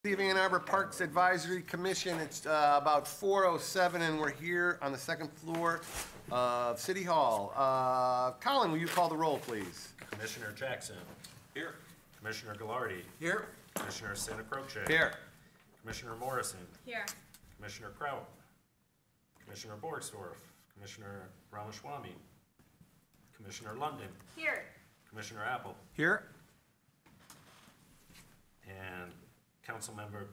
City of Ann Arbor Parks Advisory Commission. It's about 4:07 and we're here on the second floor of City Hall. Colin, will you call the roll, please? Commissioner Jackson. Here. Commissioner Gallardi. Here. Commissioner Santa Croce. Here. Commissioner Morrison. Here. Commissioner Kraut. Commissioner Borgsdorf. Commissioner Ramaswamy. Commissioner London. Here. Commissioner Apple. Here. And Councilmember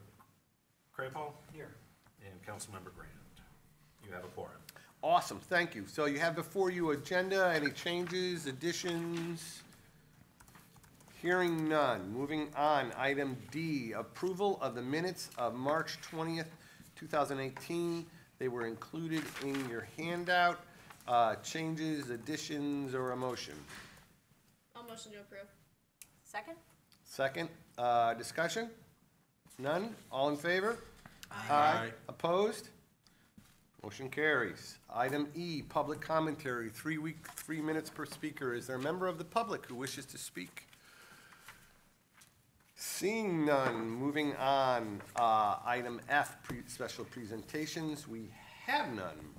Craypaul. Here. And Councilmember Grant. You have a quorum. Awesome, thank you. So you have before you agenda, any changes, additions? Hearing none. Moving on, item D, approval of the minutes of March 20th, 2018. They were included in your handout. Changes, additions, or a motion? I'll motion to approve. Second? Second, discussion? None? All in favor? Aye. Opposed? Motion carries. Item E, public commentary, 3 minutes per speaker. Is there a member of the public who wishes to speak? Seeing none, moving on, item F, special presentations, we have none.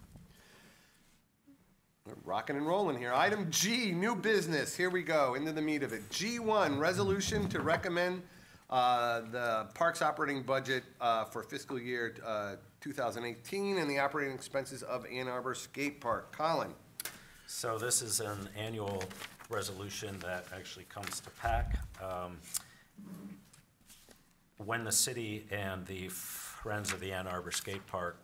We're rocking and rolling here. Item G, new business, here we go, into the meat of it. G1, resolution to recommend the parks operating budget for fiscal year 2018 and the operating expenses of Ann Arbor Skate Park. Colin. So this is an annual resolution that actually comes to PAC. When the city and the Friends of the Ann Arbor Skate Park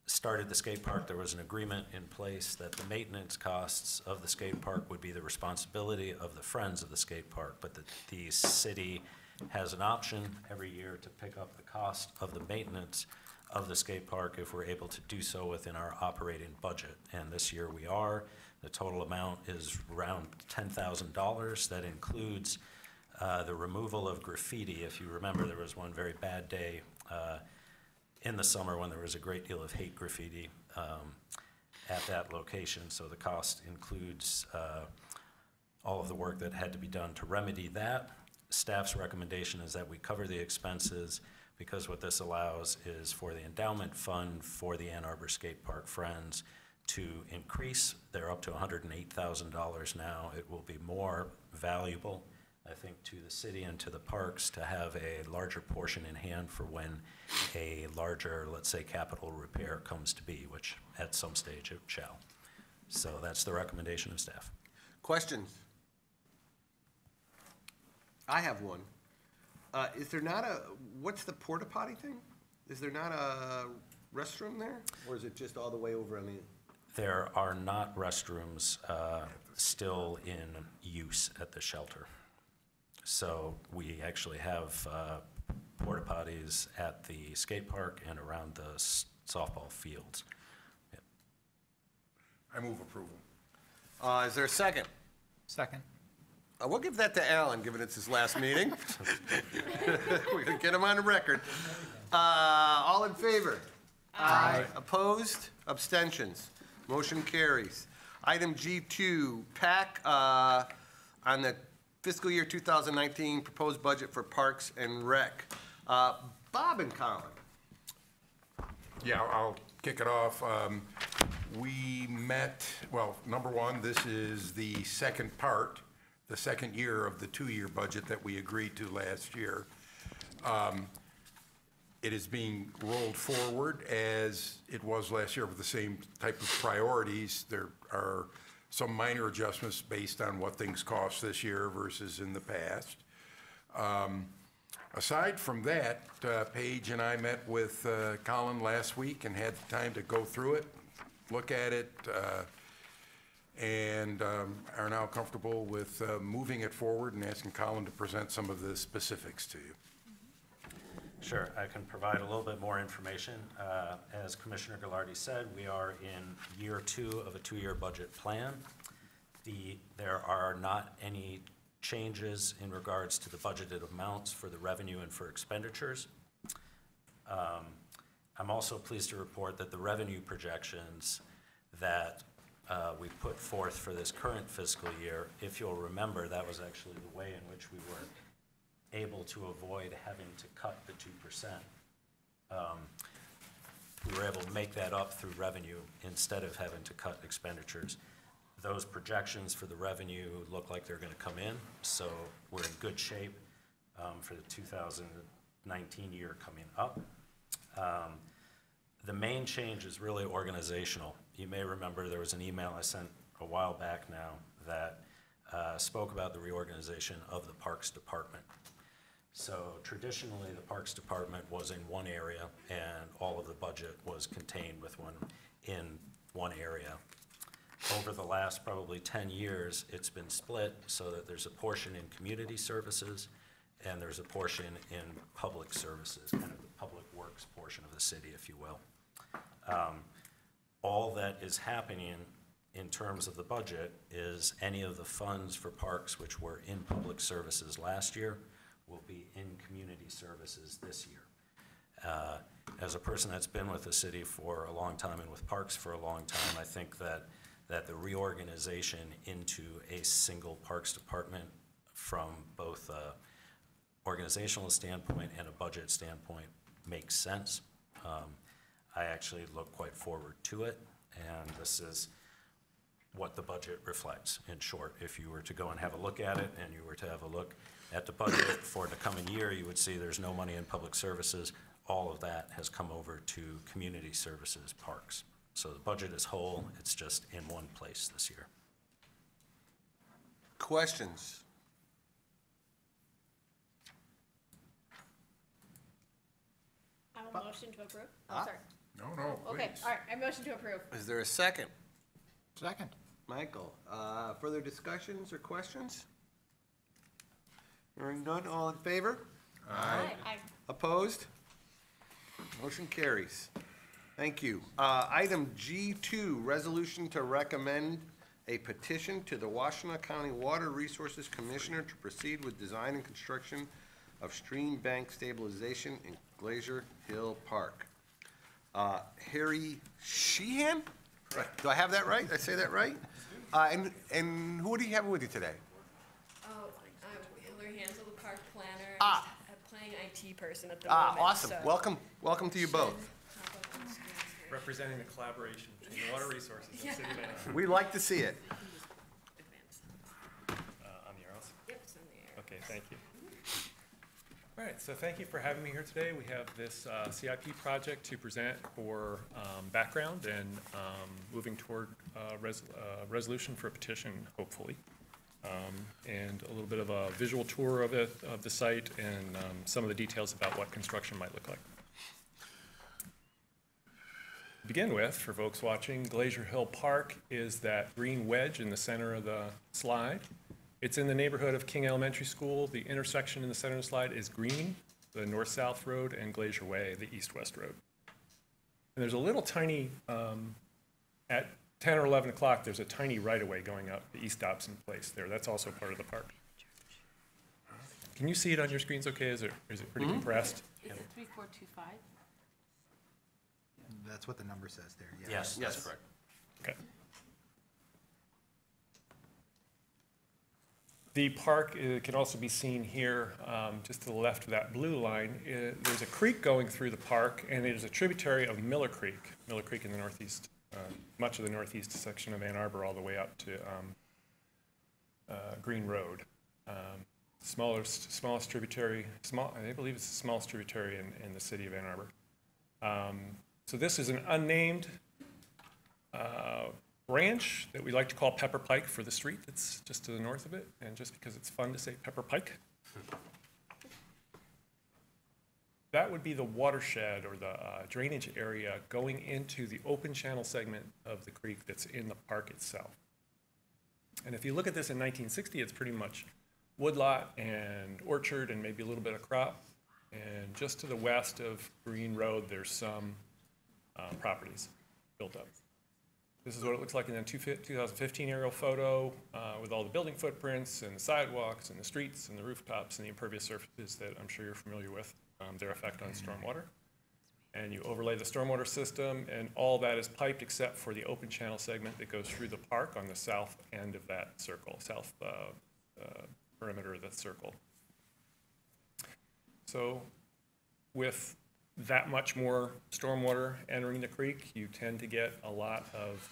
started the skate park, there was an agreement in place that the maintenance costs of the skate park would be the responsibility of the Friends of the skate park, but the city has an option every year to pick up the cost of the maintenance of the skate park if we're able to do so within our operating budget. And this year we are. The total amount is around $10,000. That includes the removal of graffiti. If you remember, there was one very bad day in the summer when there was a great deal of hate graffiti at that location. So the cost includes all of the work that had to be done to remedy that. Staff's recommendation is that we cover the expenses because what this allows is for the endowment fund for the Ann Arbor Skate Park Friends to increase. They're up to $108,000 now. It will be more valuable, I think, to the city and to the parks to have a larger portion in hand for when a larger, let's say, capital repair comes to be, which at some stage it shall. So that's the recommendation of staff. Questions? I have one. Is there not what's the porta potty thing? Is there not a restroom there? Or is it just all the way over on the? There are not restrooms still in use at the shelter. So we actually have porta potties at the skate park and around the softball fields. Yep. I move approval. Is there a second? Second. We'll give that to Alan, given it's his last meeting. We can get him on the record. All in favor? Aye. Opposed? Abstentions? Motion carries. Item G2, PAC on the fiscal year 2019 proposed budget for Parks and Rec. Bob and Colin. Yeah, I'll kick it off. We met, well, number one, this is the second part, the second year of the 2-year budget that we agreed to last year. It is being rolled forward as it was last year with the same type of priorities. There are some minor adjustments based on what things cost this year versus in the past. Aside from that, Paige and I met with Colin last week and had the time to go through it, look at it, and are now comfortable with moving it forward and asking Colin to present some of the specifics to you. Sure, I can provide a little bit more information. As Commissioner Gallardi said, we are in year 2 of a 2-year budget plan. There are not any changes in regards to the budgeted amounts for the revenue and for expenditures. I'm also pleased to report that the revenue projections that we put forth for this current fiscal year, if you'll remember, that was actually the way in which we were able to avoid having to cut the 2%. We were able to make that up through revenue instead of having to cut expenditures. Those projections for the revenue look like they're going to come in, so we're in good shape for the 2019 year coming up. The main change is really organizational. You may remember there was an email I sent a while back now that spoke about the reorganization of the Parks Department. So traditionally, the Parks Department was in one area, and all of the budget was contained in one area. Over the last probably 10 years, it's been split so that there's a portion in community services and there's a portion in public services, kind of the public works portion of the city, if you will. All that is happening in terms of the budget is any of the funds for parks which were in public services last year will be in community services this year. As a person that's been with the city for a long time and with parks for a long time, I think that the reorganization into a single parks department from both a organizational standpoint and a budget standpoint makes sense. I actually look quite forward to it, and this is what the budget reflects, in short. If you were to go and have a look at it, and you were to have a look at the budget for the coming year, you would see there's no money in public services. All of that has come over to community services, parks. So the budget is whole, it's just in one place this year. Questions? I have a motion to approve. Oh, Ah. sorry. No, Okay, please. all right, I motion to approve. Is there a second? Second. Michael, further discussions or questions? Hearing none, all in favor? Aye. Opposed? Motion carries. Thank you. Item G2, resolution to recommend a petition to the Washtenaw County Water Resources Commissioner to proceed with design and construction of stream bank stabilization in Glacier Hill Park. Harry Sheehan? Do I have that right? Did I say that right? And who do you have with you today? Oh, I'm Hillary Hansel, the park planner. Ah. I'm playing IT person at the moment. Awesome. so Welcome to you both. should hop up on the screen here. Representing the collaboration between the water resources and Yeah. City of Ann Arbor. We like to see it. Advance. On the arrows. Yep, it's in the air. Okay, thank you. All right, so thank you for having me here today. We have this CIP project to present for background and moving toward resolution for a petition, hopefully. And a little bit of a visual tour of it, of the site, and some of the details about what construction might look like. To begin with, for folks watching, Glacier Hill Park is that green wedge in the center of the slide. It's in the neighborhood of King Elementary School. The intersection in the center of the slide is green, the north-south road, and Glacier Way, the east-west road. And there's a little tiny, at 10 or 11 o'clock, there's a tiny right-of-way going up the East Dobson Place there. That's also part of the park. Can you see it on your screens okay? Is it pretty compressed? Is it 3425? That's what the number says there, yeah. Yes, that's Yes. correct. Okay. The park can also be seen here, just to the left of that blue line. There's a creek going through the park, and it is a tributary of Miller Creek in the northeast, much of the northeast section of Ann Arbor, all the way up to Green Road. Smallest tributary, I believe it's the smallest tributary in the city of Ann Arbor. So this is an unnamed branch that we like to call Pepper Pike for the street that's just to the north of it, and just because it's fun to say Pepper Pike. That would be the watershed or the drainage area going into the open channel segment of the creek that's in the park itself. And if you look at this in 1960, it's pretty much woodlot and orchard and maybe a little bit of crop. And just to the west of Green Road, there's some properties built up. This is what it looks like in the 2015 aerial photo with all the building footprints and the sidewalks and the streets and the rooftops and the impervious surfaces that I'm sure you're familiar with, their effect on stormwater. And you overlay the stormwater system, and all that is piped except for the open channel segment that goes through the park on the south end of that circle, south perimeter of the circle. So with that much more stormwater entering the creek, you tend to get a lot of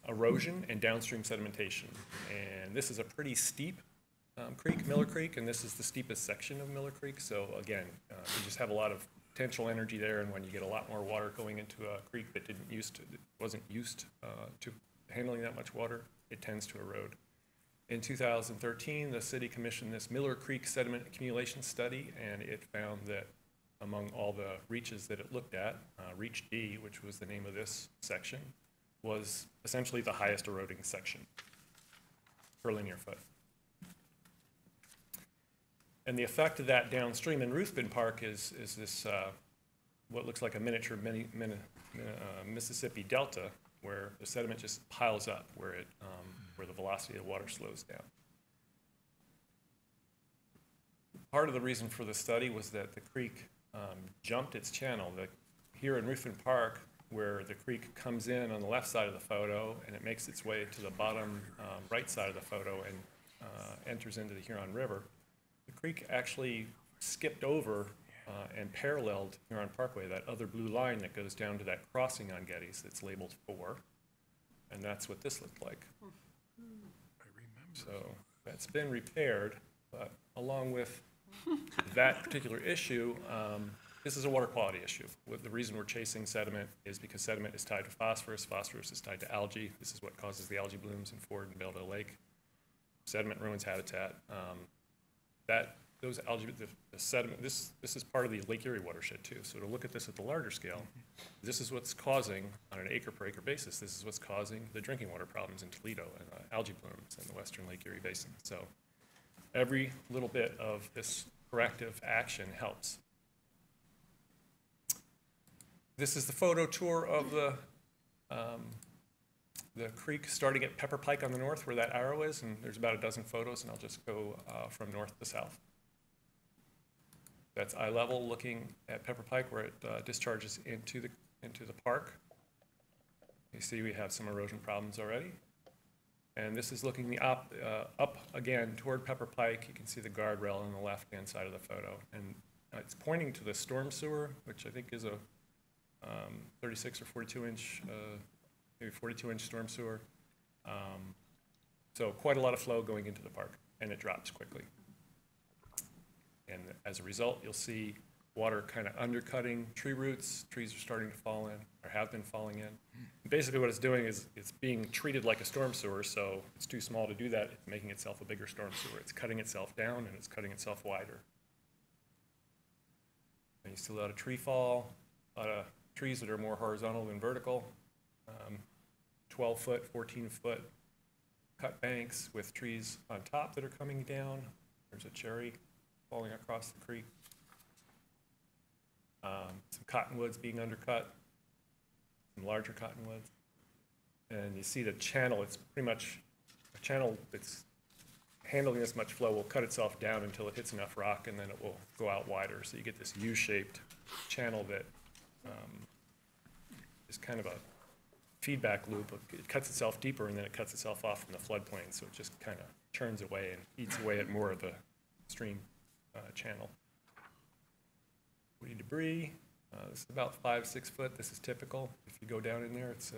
erosion and downstream sedimentation. And this is a pretty steep creek, Miller Creek, and this is the steepest section of Miller Creek. So again, you just have a lot of potential energy there, and when you get a lot more water going into a creek that wasn't used to handling that much water, it tends to erode. In 2013, the city commissioned this Miller Creek sediment accumulation study, and it found that among all the reaches that it looked at, Reach D, which was the name of this section, was essentially the highest eroding section per linear foot. And the effect of that downstream in Ruthven Park is this, what looks like a miniature Mississippi Delta, where the sediment just piles up, where the velocity of the water slows down. Part of the reason for the study was that the creek jumped its channel. Here in Ruthven Park, where the creek comes in on the left side of the photo and it makes its way to the bottom right side of the photo and enters into the Huron River, the creek actually skipped over and paralleled Huron Parkway, that other blue line that goes down to that crossing on Getty's that's labeled 4. And that's what this looked like. So that's been repaired, but along with that particular issue, this is a water quality issue. The reason we're chasing sediment is because sediment is tied to phosphorus. Phosphorus is tied to algae. This is what causes the algae blooms in Ford and Belvedere Lake. Sediment ruins habitat. Those algae, the sediment, this is part of the Lake Erie watershed too. So to look at this at the larger scale, this is what's causing, on an acre per acre basis, this is what's causing the drinking water problems in Toledo and algae blooms in the western Lake Erie basin. So every little bit of this corrective action helps. This is the photo tour of the creek starting at Pepper Pike on the north, where that arrow is, and there's about a dozen photos, and I'll just go from north to south. That's eye level looking at Pepper Pike, where it discharges into the park. You see we have some erosion problems already. And this is looking up again toward Pepper Pike. You can see the guardrail on the left-hand side of the photo. And it's pointing to the storm sewer, which I think is a 36 or 42 inch, maybe 42 inch storm sewer. So quite a lot of flow going into the park, and it drops quickly. And as a result, you'll see water kind of undercutting tree roots. Trees are starting to fall in, or have been falling in. Basically what it's doing is it's being treated like a storm sewer, so it's too small to do that. It's making itself a bigger storm sewer. It's cutting itself down, and it's cutting itself wider. And you see a lot of tree fall, a lot of trees that are more horizontal than vertical, 12-foot, 14-foot cut banks with trees on top that are coming down. There's a cherry falling across the creek. Some cottonwoods being undercut, some larger cottonwoods. And you see the channel, it's pretty much a channel that's handling this much flow will cut itself down until it hits enough rock, and then it will go out wider. So you get this U-shaped channel that is kind of a feedback loop. It cuts itself deeper, and then it cuts itself off from the floodplain. So it just kind of churns away and eats away at more of the stream channel. Woody debris, this is about 5-6 foot. This is typical. If you go down in there, it's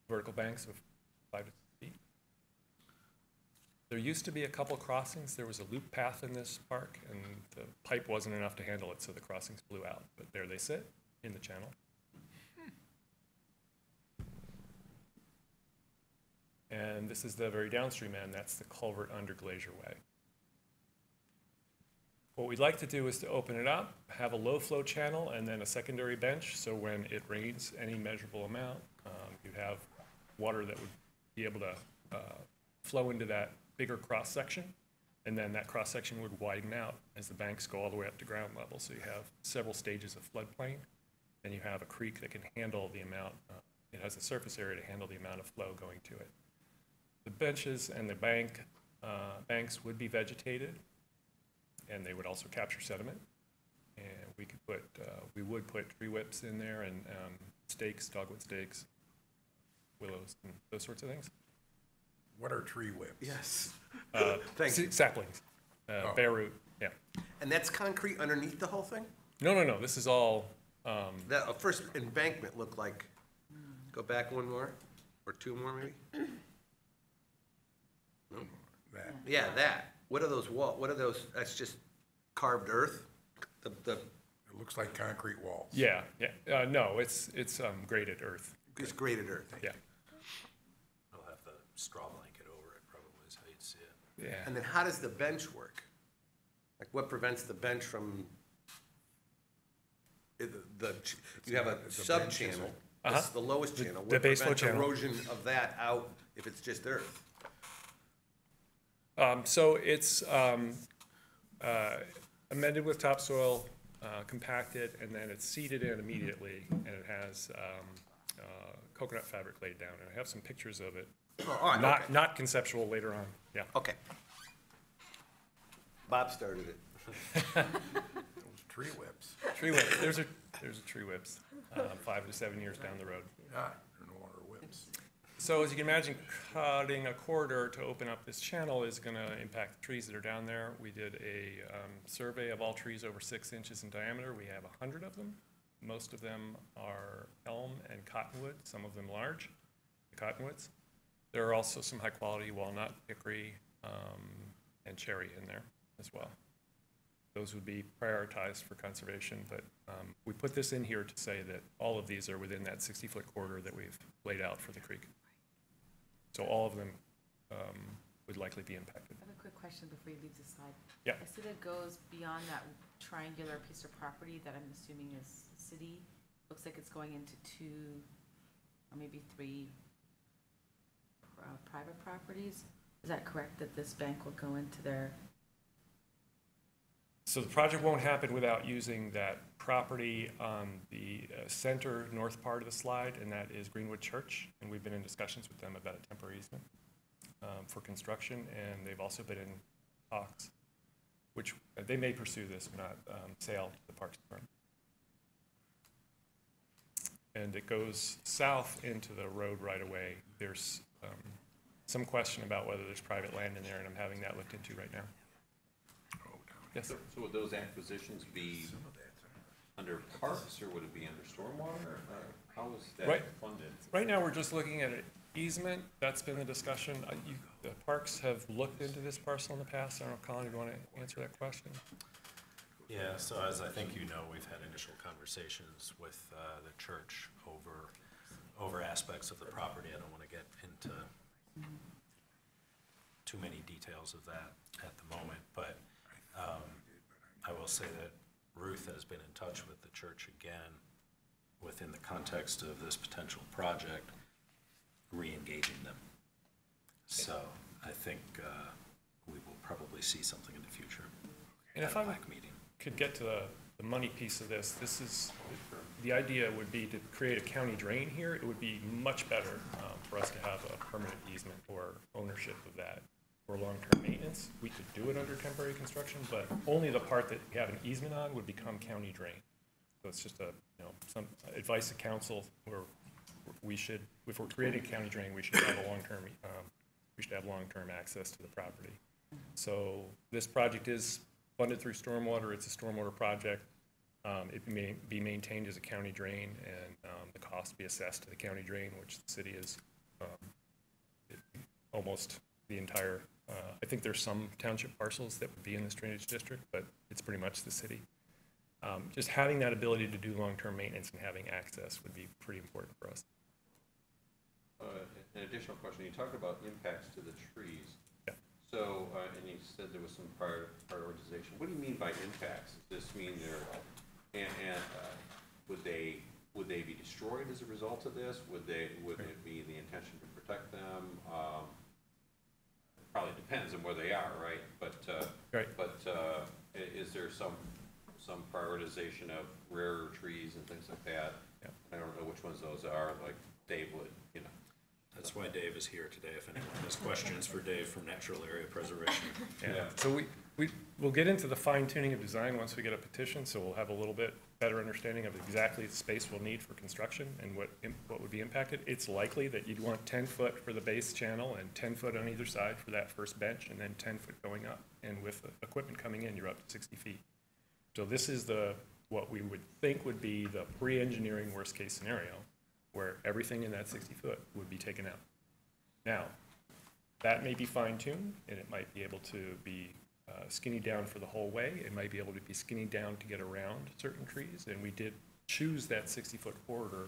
vertical banks of 5 to 6 feet. There used to be a couple crossings. There was a loop path in this park, and the pipe wasn't enough to handle it, so the crossings blew out. But there they sit in the channel. And this is the very downstream end. That's the culvert under Glacier Way. What we'd like to do is to open it up, have a low flow channel, and then a secondary bench, so when it rains any measurable amount, you have water that would be able to flow into that bigger cross section, and then that cross section would widen out as the banks go all the way up to ground level. So you have several stages of floodplain, and you have a creek that can handle the amount, it has a surface area to handle the amount of flow going to it. The benches and the banks would be vegetated, and they would also capture sediment. And we could put, we would put tree whips in there, and stakes, dogwood stakes, willows, and those sorts of things. What are tree whips? Yes. Thank you. Saplings, bare root, Yeah. And that's concrete underneath the whole thing? No, this is all, That first embankment looked like, go back one more, or two more maybe? That, Yeah, that. What are those what are those, that's just carved earth? The, it looks like concrete walls. yeah. No, it's graded earth, just graded earth. yeah. We'll have the straw blanket over it, probably is how you'd see it. Yeah. And then how does the bench work? Like what prevents the bench from, you have a The sub bench is channel, Uh-huh. this is the lowest The- channel. the What base flow prevents channel. erosion of that out if it's just earth? So it's amended with topsoil, compacted, and then it's seeded in immediately, and it has coconut fabric laid down, and I have some pictures of it. Oh, all right, okay. Not conceptual later on, yeah. Okay. Bob started it. Those tree whips. Tree whip, there's a tree whips, 5 to 7 years down the road. Ah, no water whips. So as you can imagine, cutting a corridor to open up this channel is gonna impact the trees that are down there. We did a survey of all trees over 6 inches in diameter. We have 100 of them. Most of them are elm and cottonwood, some of them large, the cottonwoods. There are also some high-quality walnut, hickory, and cherry in there as well. Those would be prioritized for conservation, but we put this in here to say that all of these are within that 60-foot corridor that we've laid out for the creek. So all of them would likely be impacted. I have a quick question before you leave this slide. Yeah. I see that it goes beyond that triangular piece of property that I'm assuming is city. Looks like it's going into 2 or maybe 3 private properties. Is that correct, that this bank will go into their? So the project won't happen without using that property on the center north part of the slide, and that is Greenwood Church. And we've been in discussions with them about a temporary easement for construction, and they've also been in talks, which they may pursue this, but not sale to the Parks Department. And it goes south into the road right away. There's some question about whether there's private land in there, and I'm having that looked into right now. Yes? So would those acquisitions be under parks, or would it be under stormwater? How is Right. that funded? Right now, we're just looking at an easement. That's been the discussion. The parks have looked into this parcel in the past. I don't know, Colin, do you want to answer that question? Yeah, so as I think you know, we've had initial conversations with the church over aspects of the property. I don't want to get into too many details of that at the moment, but I will say that Ruth has been in touch with the church again within the context of this potential project, re-engaging them. So I think we will probably see something in the future And at if a I PAC meeting. could get to the money piece of this, the idea would be to create a county drain here. It would be much better for us to have a permanent easement or ownership of that for long-term maintenance. We could do it under temporary construction, but only the part that we have an easement on would become county drain. So it's just some advice to council where we should, if we're creating a county drain, we should have a long-term access to the property. So this project is funded through stormwater. It's a stormwater project. It may be maintained as a county drain, and the cost be assessed to the county drain, which the city is almost the entire, I think there's some township parcels that would be in this drainage district, but it's pretty much the city. Just having that ability to do long-term maintenance and having access would be pretty important for us. An additional question, you talked about impacts to the trees. Yeah. So, and you said there was some prioritization. What do you mean by impacts? Does this mean would they be destroyed as a result of this? Would it be the intention to protect them? Probably depends on where they are, right? But, Right. Is there some prioritization of rarer trees and things like that? Yeah. I don't know which ones those are, like Dave would, That's why Dave is here today, if anyone has questions for Dave from Natural Area Preservation. Yeah, so We'll get into the fine tuning of design once we get a petition, so we'll have a little bit better understanding of exactly the space we'll need for construction and what would be impacted. It's likely that you'd want 10 foot for the base channel and 10 foot on either side for that first bench, and then 10 foot going up. And with the equipment coming in, you're up to 60 feet. So this is what we would think would be the pre-engineering worst-case scenario, where everything in that 60 foot would be taken out. Now, that may be fine-tuned, and it might be able to be skinny down for the whole way. It might be able to be skinny down to get around certain trees, and we did choose that 60-foot corridor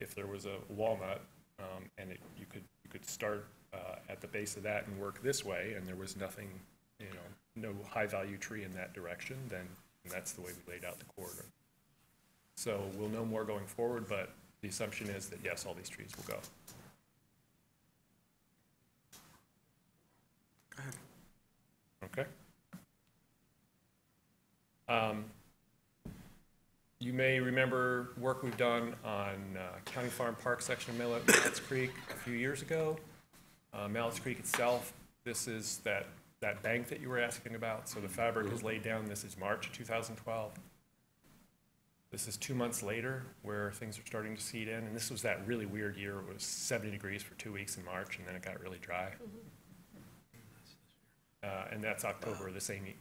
if there was a walnut, and you could start at the base of that and work this way, and there was nothing, no high-value tree in that direction, then that's the way we laid out the corridor. So we'll know more going forward, but the assumption is that yes, all these trees will go. Go ahead. Okay. You may remember work we've done on County Farm Park section of Mallett's Creek a few years ago. Mallett's Creek itself, this is that bank that you were asking about. So the fabric is laid down. This is March 2012. This is 2 months later where things are starting to seed in. And this was that really weird year. It was 70 degrees for 2 weeks in March, and then it got really dry. And that's October the same year.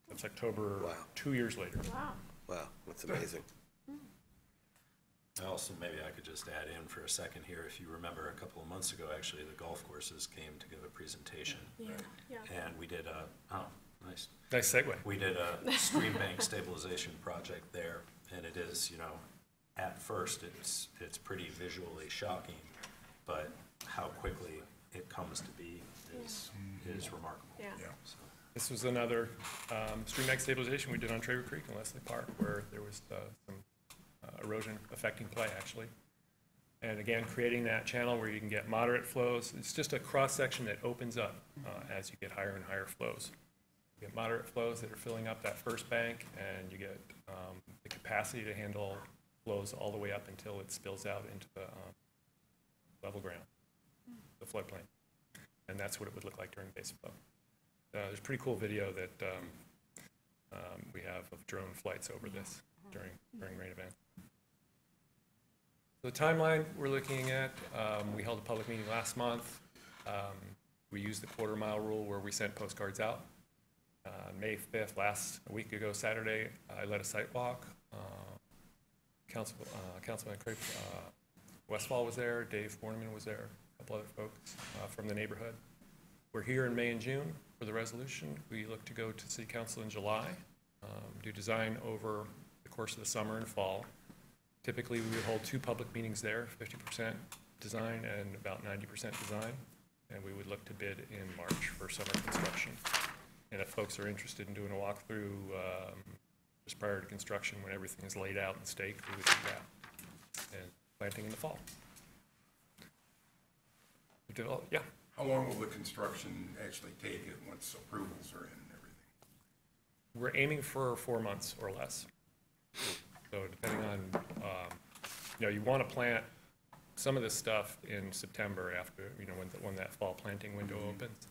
That's October 2 years later. Wow. Wow, that's amazing. Also, maybe I could just add in for a second here. If you remember, a couple of months ago, actually, the golf courses came to give a presentation. Yeah. And we did nice. Nice segue. We did a stream bank stabilization project there, and it is, at first, it's pretty visually shocking, but how quickly it comes to be is remarkable. Yeah. So. This was another stream bank stabilization we did on Traver Creek in Leslie Park, where there was some erosion affecting play, actually. And again, creating that channel where you can get moderate flows. It's just a cross-section that opens up as you get higher and higher flows. You get moderate flows that are filling up that first bank, and you get the capacity to handle flows all the way up until it spills out into the level ground, the floodplain. And that's what it would look like during base flow. There's a pretty cool video that we have of drone flights over this during rain events. The timeline we're looking at, we held a public meeting last month. We used the quarter-mile rule where we sent postcards out. May 5th, a week ago Saturday, I led a site walk. Councilman Craig Westfall was there, Dave Borneman was there, a couple other folks from the neighborhood. We're here in May and June for the resolution. We look to go to City Council in July, do design over the course of the summer and fall. Typically, we would hold 2 public meetings there, 50% design and about 90% design, and we would look to bid in March for summer construction. And if folks are interested in doing a walkthrough just prior to construction, when everything is laid out and staked, we would do that. And planting in the fall. Yeah. How long will the construction actually take it once approvals are in and everything? We're aiming for 4 months or less. So depending on, you want to plant some of this stuff in September after, when that fall planting window opens.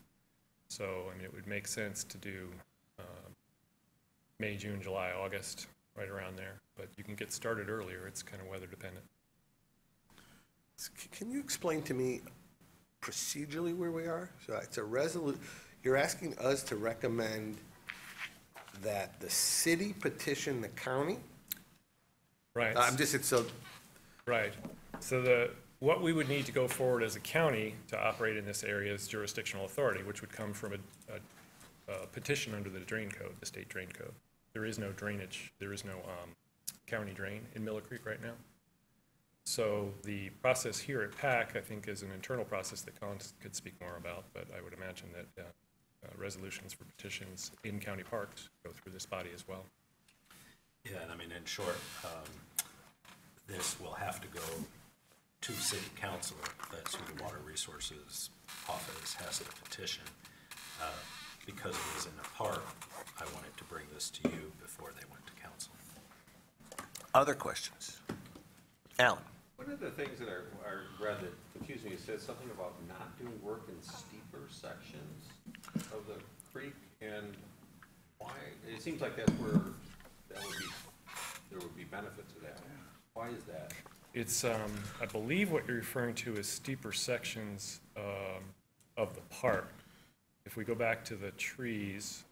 So, it would make sense to do May, June, July, August, right around there. But you can get started earlier. It's kind of weather dependent. Can you explain to me procedurally where we are? So it's a resolution. You're asking us to recommend that the city petition the county? Right. Right. So what we would need to go forward as a county to operate in this area is jurisdictional authority, which would come from a petition under the drain code, the state drain code. There is no drainage. There is no county drain in Miller Creek right now. So the process here at PAC, I think, is an internal process that Colin could speak more about, but I would imagine that resolutions for petitions in county parks go through this body as well. Yeah, and in short, this will have to go to city council. That's who the Water Resources Office has to petition. Because it is in a park, I wanted to bring this to you before they went to council. Other questions? Alan? One of the things that I read that confused me, it said something about not doing work in steeper sections of the creek, and It seems like that's where there would be benefit to that. Why is that? It's, I believe what you're referring to is steeper sections of the park. If we go back to the trees,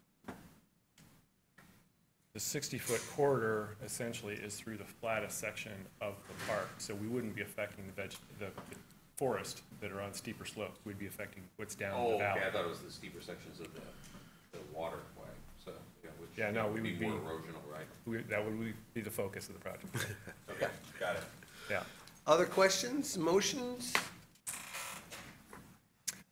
the 60-foot corridor essentially is through the flattest section of the park, so we wouldn't be affecting the forest that are on steeper slopes. We'd be affecting what's down Oh, the valley. okay, I thought it was the steeper sections of the waterway, so, yeah, which. Yeah, no, that we would be- more erosional, right? That would be the focus of the project. Okay, got it. Yeah. Other questions, motions?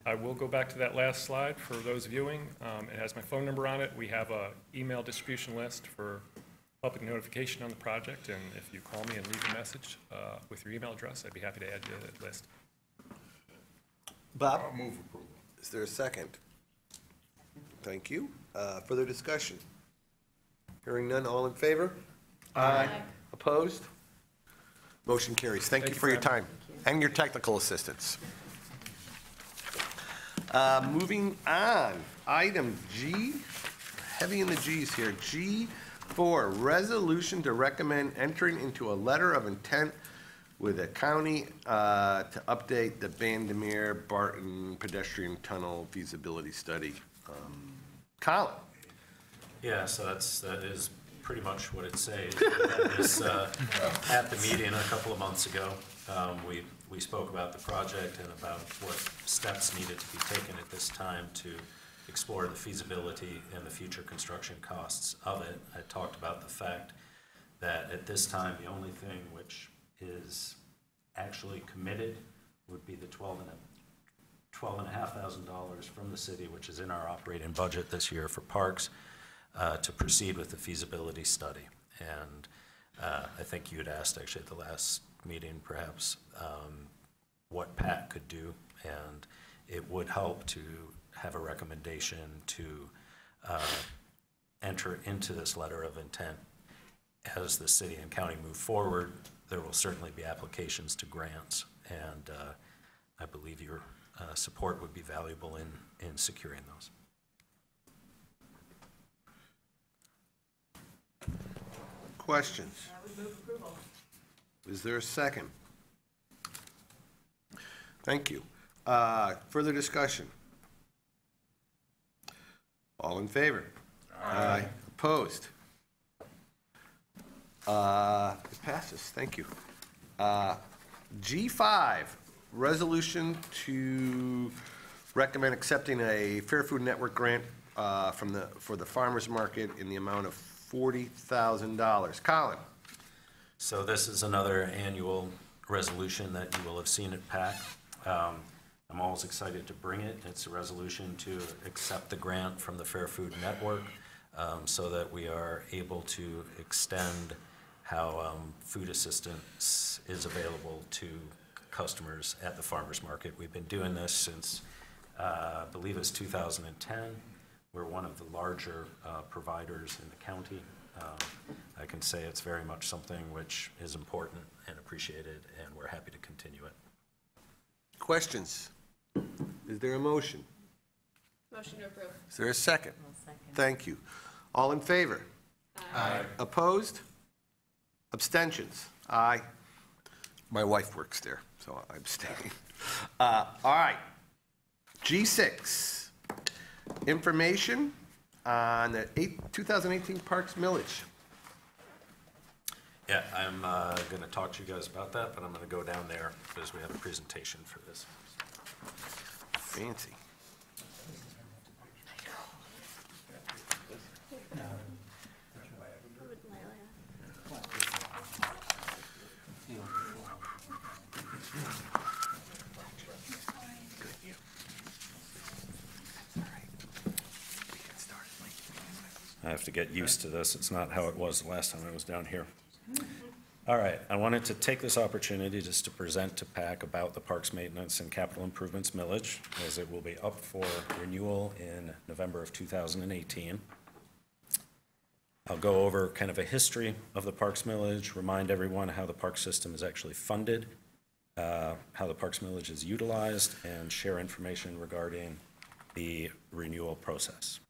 I will go back to that last slide for those viewing. It has my phone number on it. We have a email distribution list for public notification on the project, and if you call me and leave a message with your email address, I'd be happy to add you to that list. Bob, I'll move approval. is there a second? Thank you. Further discussion? Hearing none, all in favor? Aye. Opposed? Motion carries. Thank you for your time and your technical assistance. Moving on, item G, heavy in the Gs here. G4, resolution to recommend entering into a letter of intent with the county to update the Vandermeer Barton pedestrian tunnel feasibility study. Colin? Yeah, so that is pretty much what it says. We had this, at the meeting a couple of months ago. We spoke about the project and about what steps needed to be taken at this time to explore the feasibility and the future construction costs of it. I talked about the fact that at this time, the only thing which is actually committed would be the $12,500 from the city, which is in our operating budget this year for parks, to proceed with the feasibility study. And I think you had asked actually at the last meeting perhaps what Pat could do, and it would help to have a recommendation to enter into this letter of intent. As the city and county move forward, there will certainly be applications to grants, and I believe your support would be valuable in securing those. Questions? Is there a second? Thank you. Further discussion? All in favor? Aye. Opposed? It passes, thank you. G5, resolution to recommend accepting a Fair Food Network grant for the farmer's market in the amount of $40,000. Colin? So this is another annual resolution that you will have seen at PAC. I'm always excited to bring it. It's a resolution to accept the grant from the Fair Food Network so that we are able to extend how food assistance is available to customers at the farmer's market. We've been doing this since, I believe it's 2010. We're one of the larger providers in the county. I can say it's very much something which is important and appreciated, and we're happy to continue it. Questions? Is there a motion? Motion to approve. Is there a second? Second. Thank you. All in favor? Aye. Opposed? Abstentions? Aye. My wife works there, so I abstain. All right. G6, information on the 2018 Parks Millage. Yeah, I'm going to talk to you guys about that, but I'm going to go down there because we have a presentation for this. Fancy. I have to get used to this. It's not how it was the last time I was down here. All right, I wanted to take this opportunity just to present to PAC about the Parks Maintenance and Capital Improvements Millage, as it will be up for renewal in November of 2018. I'll go over kind of a history of the Parks Millage, remind everyone how the park system is actually funded, how the Parks Millage is utilized, and share information regarding the renewal process.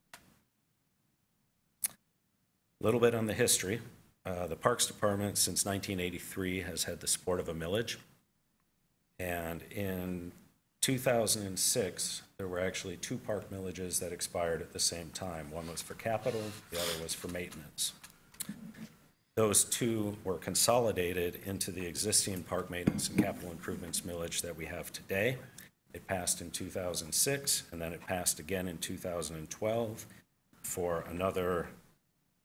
little bit on the history. The Parks Department, since 1983, has had the support of a millage. And in 2006, there were actually 2 park millages that expired at the same time. One was for capital, the other was for maintenance. Those 2 were consolidated into the existing park maintenance and capital improvements millage that we have today. It passed in 2006, and then it passed again in 2012 for another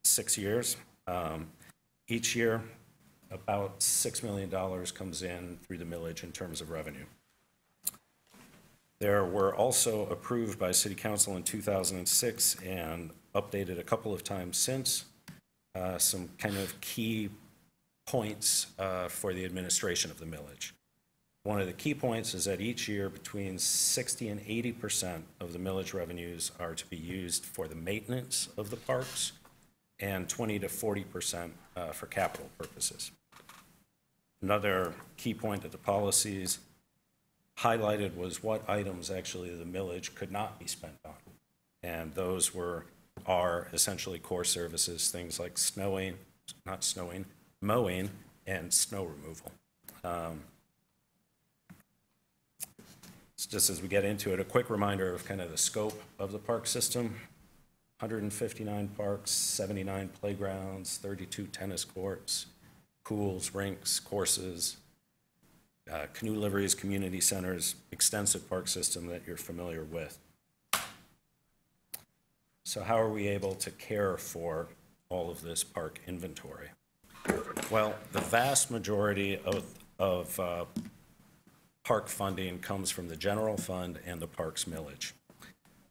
6 years. Each year, about $6 million comes in through the millage in terms of revenue. There were also approved by City Council in 2006 and updated a couple of times since, some kind of key points for the administration of the millage. One of the key points is that each year between 60 and 80% of the millage revenues are to be used for the maintenance of the parks and 20 to 40% for capital purposes. Another key point of the policies highlighted was what items actually the millage could not be spent on. And those are essentially core services, things like mowing and snow removal. Just as we get into it, a quick reminder of kind of the scope of the park system. 159 parks, 79 playgrounds, 32 tennis courts, pools, rinks, courses, canoe liveries, community centers, extensive park system that you're familiar with. So how are we able to care for all of this park inventory? Well, the vast majority of park funding comes from the general fund and the parks millage.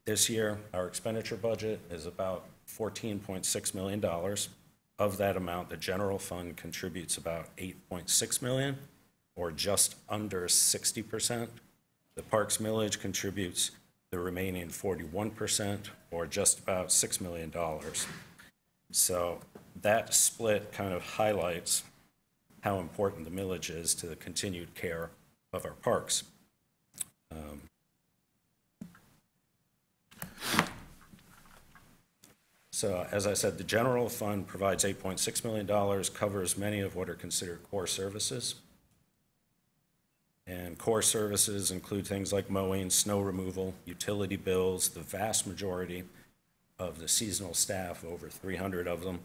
This year, our expenditure budget is about $14.6 million. Of that amount, the general fund contributes about $8.6 million, or just under 60%. The parks millage contributes the remaining 41%, or just about $6 million. So that split kind of highlights how important the millage is to the continued care of our parks. So as I said, the general fund provides $8.6 million, covers many of what are considered core services. And core services include things like mowing, snow removal, utility bills, the vast majority of the seasonal staff, over 300 of them,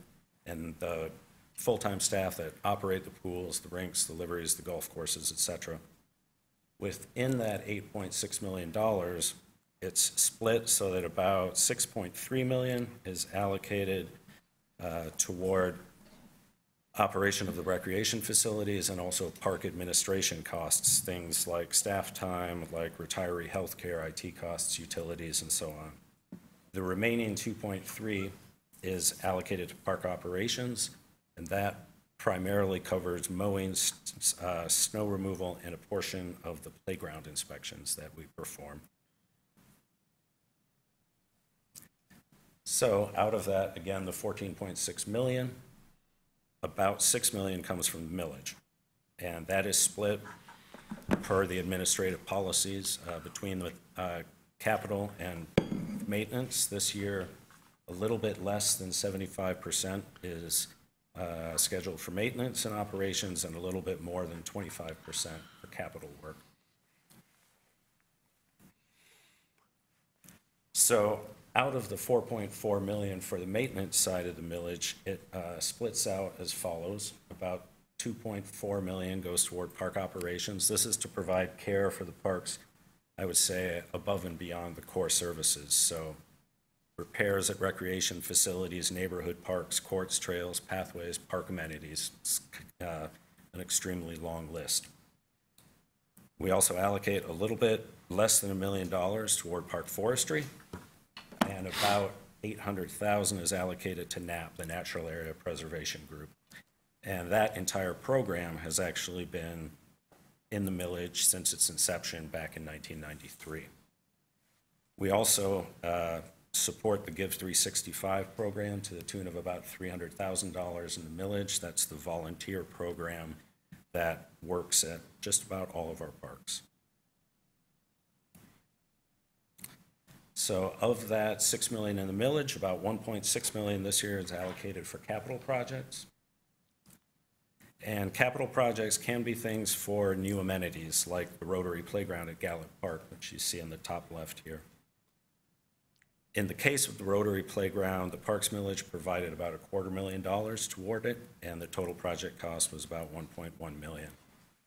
and the full-time staff that operate the pools, the rinks, the liveries, the golf courses, et cetera. Within that $8.6 million, it's split so that about $6.3 million is allocated toward operation of the recreation facilities and also park administration costs, things like staff time, like retiree health care, IT costs, utilities, and so on. The remaining 2.3 is allocated to park operations, and that primarily covers mowing, snow removal, and a portion of the playground inspections that we perform. So out of that, again, the $14.6 million, about $6 million comes from the millage. And that is split per the administrative policies between the capital and maintenance. This year, a little bit less than 75% is scheduled for maintenance and operations, and a little bit more than 25% for capital work. So out of the $4.4 million for the maintenance side of the millage, it splits out as follows. About $2.4 million goes toward park operations. This is to provide care for the parks, I would say, above and beyond the core services. So repairs at recreation facilities, neighborhood parks, courts, trails, pathways, park amenities. It's an extremely long list. We also allocate a little bit less than $1 million toward park forestry, and about $800,000 is allocated to NAP, the Natural Area Preservation Group. And that entire program has actually been in the millage since its inception back in 1993. We also support the Give 365 program to the tune of about $300,000 in the millage. That's the volunteer program that works at just about all of our parks. So of that 6 million in the millage, about 1.6 million this year is allocated for capital projects. And capital projects can be things for new amenities, like the Rotary Playground at Gallup Park, which you see in the top left here. In the case of the Rotary Playground, the Parks millage provided about $250,000 toward it, and the total project cost was about 1.1 million.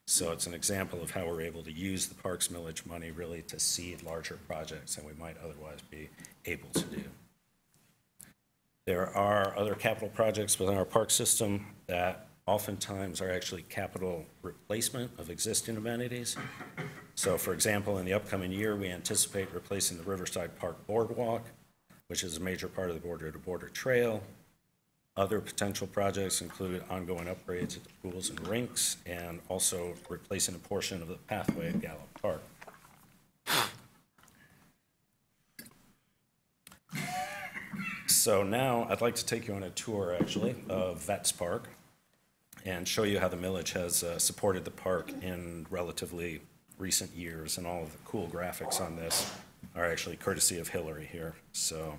So it's an example of how we're able to use the Parks millage money really to seed larger projects than we might otherwise be able to do. There are other capital projects within our park system that oftentimes are actually capital replacement of existing amenities. So for example, in the upcoming year, we anticipate replacing the Riverside Park Boardwalk, which is a major part of the Border to Border Trail. Other potential projects include ongoing upgrades at the pools and rinks, and also replacing a portion of the pathway at Gallup Park. So now I'd like to take you on a tour, actually, of Vets Park and show you how the millage has supported the park in relatively recent years, and all of the cool graphics on this are actually courtesy of Hillary here. So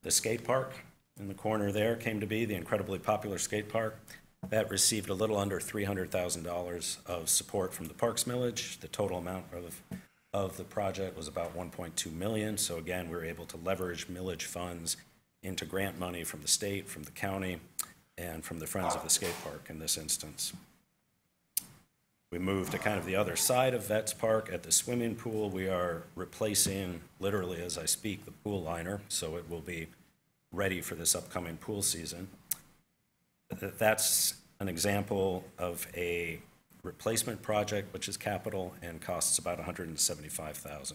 the skate park in the corner there came to be the incredibly popular skate park. That received a little under $300,000 of support from the Parks millage. The total amount of the project was about 1.2 million. So again, we were able to leverage millage funds into grant money from the state, from the county, and from the Friends of the Skate Park in this instance. We moved to kind of the other side of Vets Park. At the swimming pool, we are replacing, literally as I speak, the pool liner, so it will be ready for this upcoming pool season. That's an example of a replacement project, which is capital and costs about $175,000.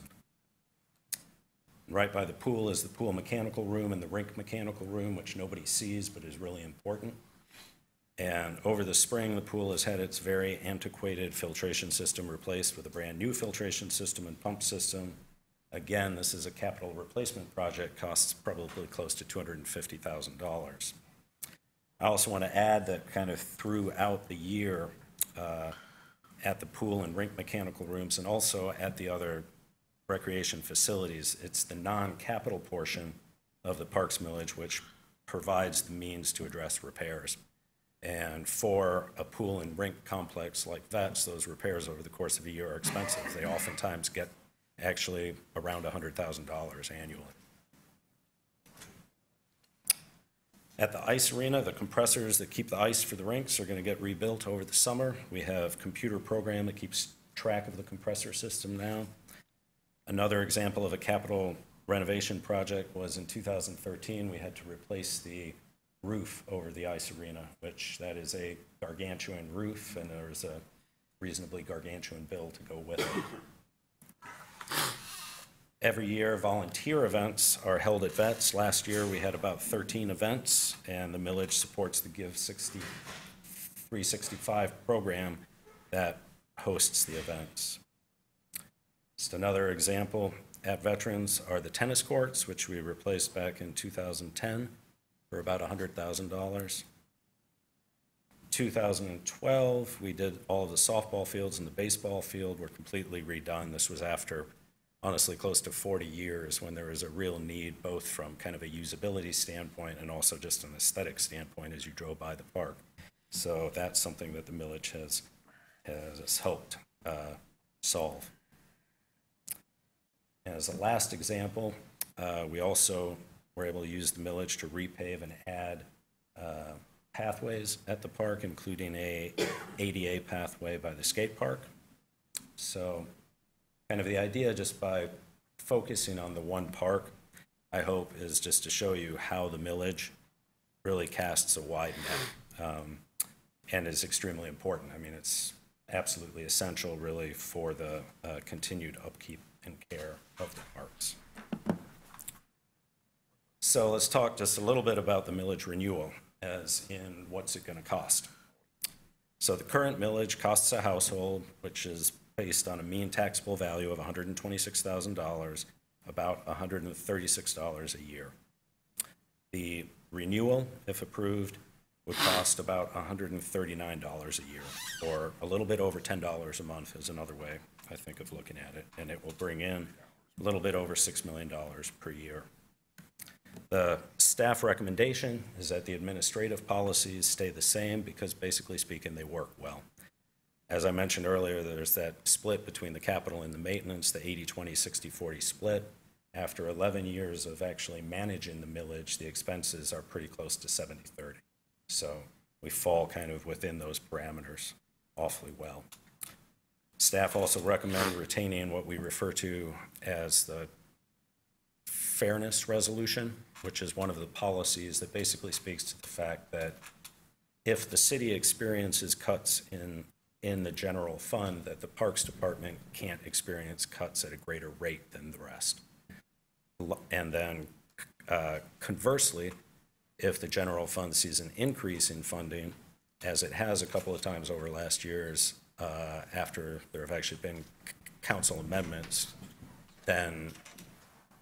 Right by the pool is the pool mechanical room and the rink mechanical room, which nobody sees but is really important. And over the spring, the pool has had its very antiquated filtration system replaced with a brand new filtration system and pump system. Again, this is a capital replacement project, costs probably close to $250,000. I also want to add that kind of throughout the year at the pool and rink mechanical rooms and also at the other recreation facilities, it's the non-capital portion of the Parks millage which provides the means to address repairs. And for a pool and rink complex like Vets, those repairs over the course of a year are expensive. They oftentimes get actually around $100,000 annually. At the ice arena, the compressors that keep the ice for the rinks are going to get rebuilt over the summer. We have a computer program that keeps track of the compressor system now. Another example of a capital renovation project was in 2013, we had to replace the roof over the ice arena, which that is a gargantuan roof, and there's a reasonably gargantuan bill to go with it. Every year, volunteer events are held at Vets. Last year, we had about 13 events, and the millage supports the Give 365 program that hosts the events. Just another example at Veterans are the tennis courts, which we replaced back in 2010 for about $100,000. 2012, we did all of the softball fields and the baseball field were completely redone. This was after, honestly, close to 40 years when there was a real need, both from kind of a usability standpoint and also just an aesthetic standpoint as you drove by the park. So that's something that the millage has helped solve. As a last example, we also were able to use the millage to repave and add pathways at the park, including a ADA pathway by the skate park. So kind of the idea, just by focusing on the one park, I hope, is just to show you how the millage really casts a wide net and is extremely important. I mean, it's absolutely essential, really, for the continued upkeep and care of the parks. So let's talk just a little bit about the millage renewal, as in what's it going to cost. So the current millage costs a household, which is based on a mean taxable value of $126,000, about $136 a year. The renewal, if approved, would cost about $139 a year, or a little bit over $10 a month is another way, I think, of looking at it. And it will bring in a little bit over $6 million per year. The staff recommendation is that the administrative policies stay the same because basically speaking, they work well. As I mentioned earlier, there's that split between the capital and the maintenance, the 80-20, 60-40 split. After 11 years of actually managing the millage, the expenses are pretty close to 70-30. So we fall kind of within those parameters awfully well. Staff also recommend retaining what we refer to as the fairness resolution, which is one of the policies that basically speaks to the fact that if the city experiences cuts in the general fund, that the Parks Department can't experience cuts at a greater rate than the rest. And then conversely, if the general fund sees an increase in funding, as it has a couple of times over last years, after there have actually been council amendments, then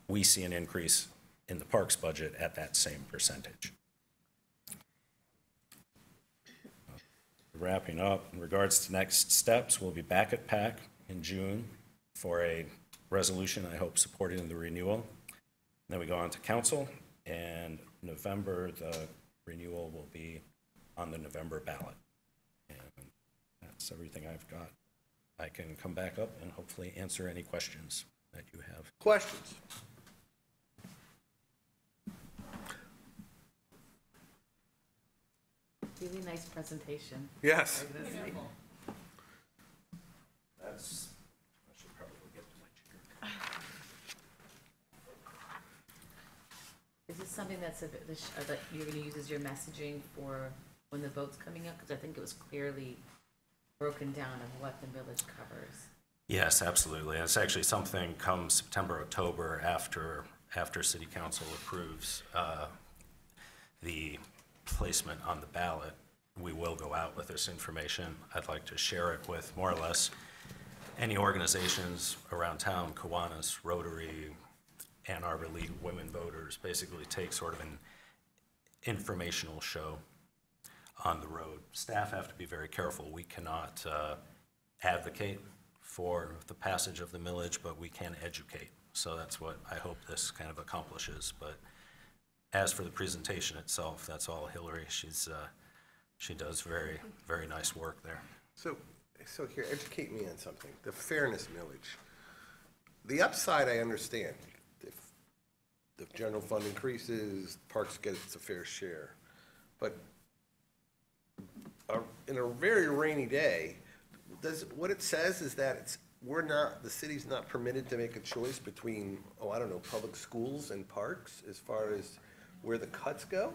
we see an increase in the parks budget at that same percentage. Wrapping up, in regards to next steps, we'll be back at PAC in June for a resolution, I hope, supporting the renewal. Then we go on to council, and November, the renewal will be on the November ballot. And that's everything I've got. I can come back up and hopefully answer any questions that you have. Questions? Really nice presentation. Yes. That's, I should probably get to my chair. Is this something that's that you're going to use as your messaging for when the vote's coming up? Because I think it was clearly broken down of what the village covers. Yes, absolutely. And it's actually something come September, October, after City Council approves the placement on the ballot, we will go out with this information. I'd like to share it with more or less any organizations around town, Kiwanis, Rotary, Ann Arbor League of Women Voters, basically take sort of an informational show on the road. Staff have to be very careful. We cannot advocate for the passage of the millage, but we can educate. So that's what I hope this kind of accomplishes. But as for the presentation itself, that's all Hillary. She does very, very nice work there. So here, educate me on something. The fairness millage. The upside, I understand. If the general fund increases, parks get its fair share. But in a very rainy day, what it says is that the city's not permitted to make a choice between, I don't know, public schools and parks as far as where the cuts go?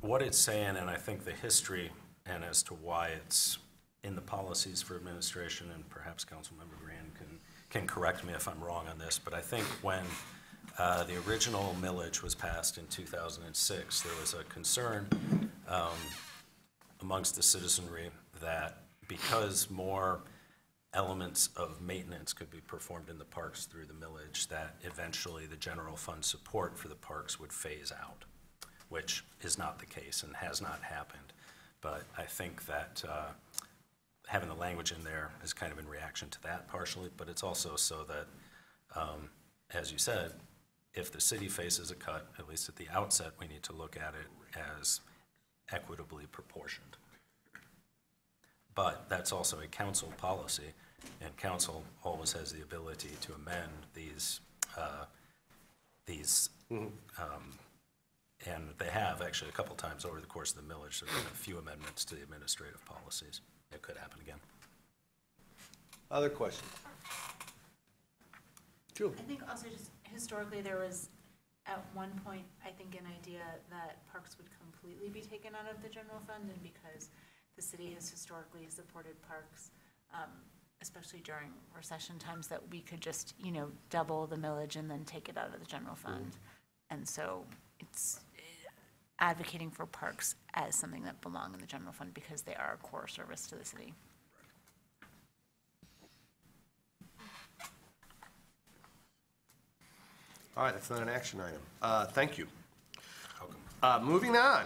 What it's saying, and I think the history, and as to why it's in the policies for administration, and perhaps Councilmember Grand can correct me if I'm wrong on this, but I think when the original millage was passed in 2006, there was a concern amongst the citizenry that because more elements of maintenance could be performed in the parks through the millage, that eventually the general fund support for the parks would phase out, which is not the case and has not happened. But I think that having the language in there is kind of in reaction to that partially, but it's also so that, as you said, if the city faces a cut, at least at the outset, we need to look at it as equitably proportioned. But that's also a council policy, and council always has the ability to amend these, and they have actually a couple times over the course of the millage. There have been a few amendments to the administrative policies. It could happen again. Other questions? Julie? I think also just historically there was at one point, I think, an idea that parks would completely be taken out of the general fund, and because the city has historically supported parks, especially during recession times, that we could just, double the millage and then take it out of the general fund. And so it's advocating for parks as something that belong in the general fund because they are a core service to the city. All right, that's not an action item. Thank you. Moving on.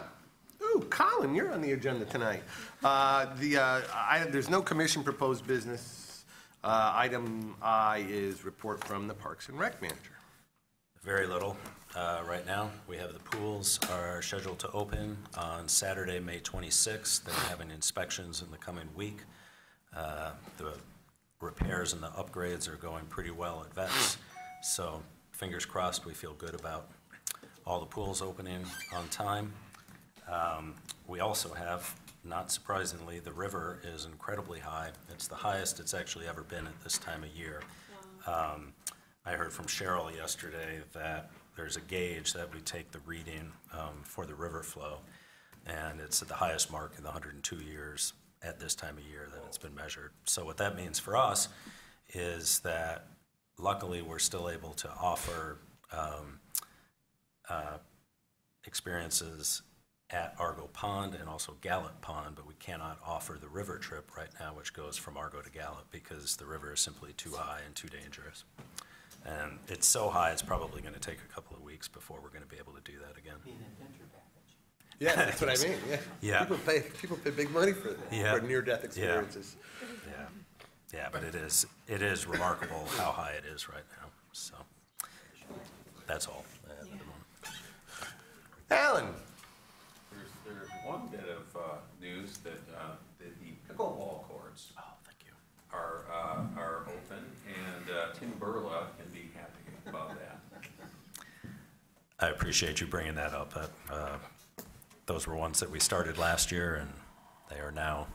Ooh, Colin, you're on the agenda tonight. There's no commission proposed business. Item I is report from the Parks and Rec manager. Very little right now. We have the pools are scheduled to open on Saturday, May 26th. They're having inspections in the coming week. The repairs and the upgrades are going pretty well at Vets. So fingers crossed, we feel good about all the pools opening on time. We also have, not surprisingly, the river is incredibly high. It's the highest it's actually ever been at this time of year. I heard from Cheryl yesterday that there's a gauge that we take the reading for the river flow, and it's at the highest mark in the 102 years at this time of year that it's been measured. So what that means for us is that luckily we're still able to offer experiences at Argo Pond and also Gallup Pond, but we cannot offer the river trip right now, which goes from Argo to Gallup, because the river is simply too high and too dangerous. And it's so high, it's probably going to take a couple of weeks before we're going to be able to do that again. Yeah, that's what I mean, yeah. Yeah. People pay big money for Yeah. near-death experiences. Yeah, but it is remarkable how high it is right now, so that's all at the moment. Alan? There's one bit of news that the pickleball courts Thank you. are open, and Tim Burla can be happy about that. I appreciate you bringing that up. Those were ones that we started last year, and they are now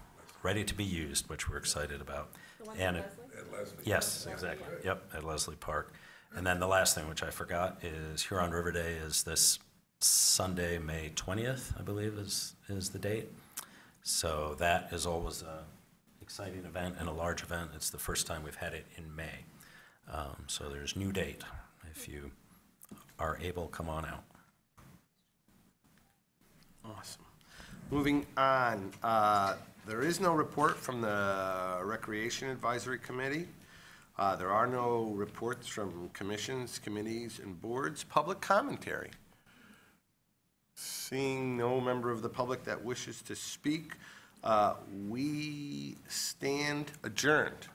ready to be used, which we're excited about. The ones And at it- Leslie? Yes, exactly. Yep, at Leslie Park. And then the last thing, which I forgot, is Huron River Day is this Sunday, May 20th, I believe is the date. So that is always an exciting event and a large event. It's the first time we've had it in May. So there's new date. If you are able, come on out. Awesome. Moving on, there is no report from the Recreation Advisory Committee. There are no reports from commissions, committees, and boards. Public commentary. Seeing no member of the public that wishes to speak, we stand adjourned.